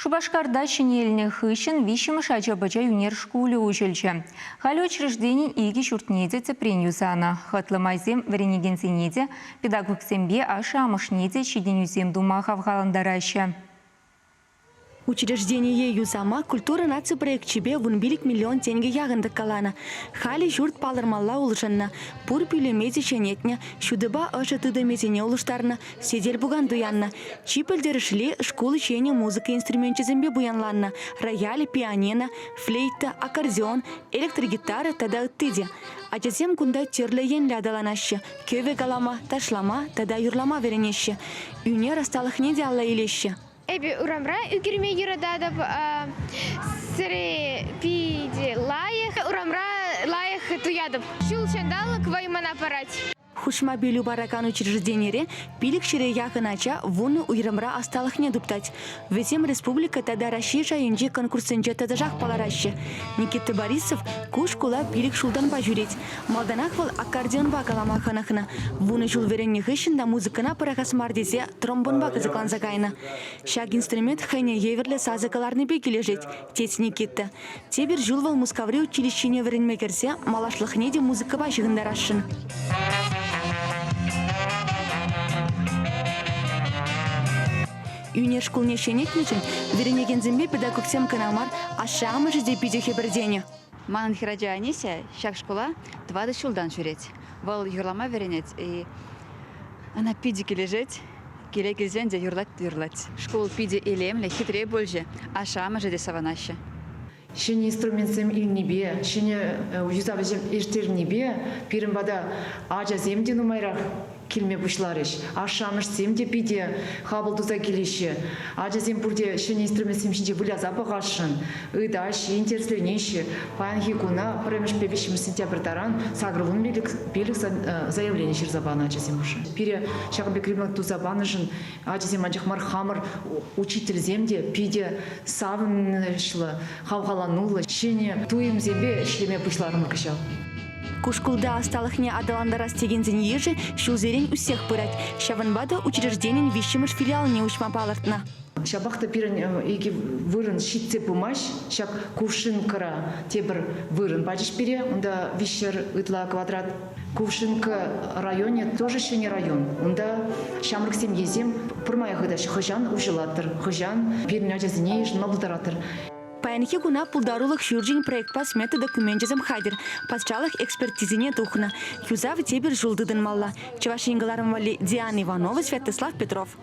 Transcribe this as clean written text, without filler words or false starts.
Шубашкарда шинельне хыщен вишимыш ачабача юнер шкуле ужельче. Халі учреждений иги шуртнеде цепренюзана. Хатлымайзем варенегензенеде педагог сембе аша амышнеде чиденюзем дума хавгаландараща. Учреждение юзама культура нации проект чебе вунбилик миллион тенге ягынды калана. Хали журт палырмалла улжанна. Пур пюлемезе шенетня, шудыба аша тыдамезене улыштарна, седел буган дуянна. Чипельдерышле школы чене музыка инструментчизембе буянланна. Рояль, пианино, флейта, аккордеон, электрогитара тада ыттыде. Ачасем кунда терлеен лядаланаща. Кеве галама, ташлама, тада юрлама веренеща. Юне расталыхне алла илеща. Эби урамра үгірме юрададып сірі пиде лайық, урамра лайық туядып. Шул чандалық ваймана парать. Хушма билю баракан учреждениере пилик шире яхынача вуны уйрымра асталых не дуптать. Ветем республика тада Россия жайынже конкурсенже тадажах палараща. Никита Борисов куш кула пилик шулдан бажуреть. Малданах вал аккордеон бакалама ханахна. Вуны жул веренне хыщында музыкана парахас мардезе тромбон бак заклан закайна. Шаг инструмент хайне еверле сазыкаларны беки лежеть. Тец Никита. Тебер жул вал мускаври училищене веренме керсе малашлых неде музыка бажыгындарашын. Юнер школне шенетничен, веренегензембе педагогсем канамар, ашамы жеде пидехе бірдене. Манын хираджа анеся, шак школа, 20 шулдан жүреть. Вал юрлама веренет, и она пидеке лежеть, келе келзенде юрлать. Школ пиде элемле, хитре больше, ашамы жеде саванаща. Шене инструментсем илнебе, шене уюзабызем эштернебе, пирымбада ажа земде нумайрах келме бушларыш. Ашамыш земде пиде хабылдуза келеші. Ажа зем бурде шене инструментсем шинде выля запағашын. Ыдаш, интересленеші. Паянхи куна, премеш певешіміз сентябрьтаран, сагрывун билік заявление шыр забаны ажа зем ұшы. Пире шағынбе кремлік тузабанышын, ажа зем анжықмар хамыр учитель земде пиде савынышлы, хавғаланулы, шене туым зембе шлеме бұшларымы кышал. Кушкулда асталыхне адаландарас тегензен ежи, шулзерен у всех пырать. Шаванбада учрежденин вещимыш филиал не учма палартна. Шабахта пирен иги вырын шитце пумаш, шак кувшинкара тебір вырын бачыш пире, онда вещер ытла квадрат. Кувшинка районе тоже еще не район. Онда шамрык семьезем пырмая хыдаш хыжан ужылатыр, хыжан пирен ажазыне ешін маблдаратыр. Паянхи куна пулдарулых шурджин проект пас метод документизм хадер, пасчалых экспертизине тухна. Юзав тебер жулдыдын малла. Чавашингаларым вали Диана Иванова, Святослав Петров.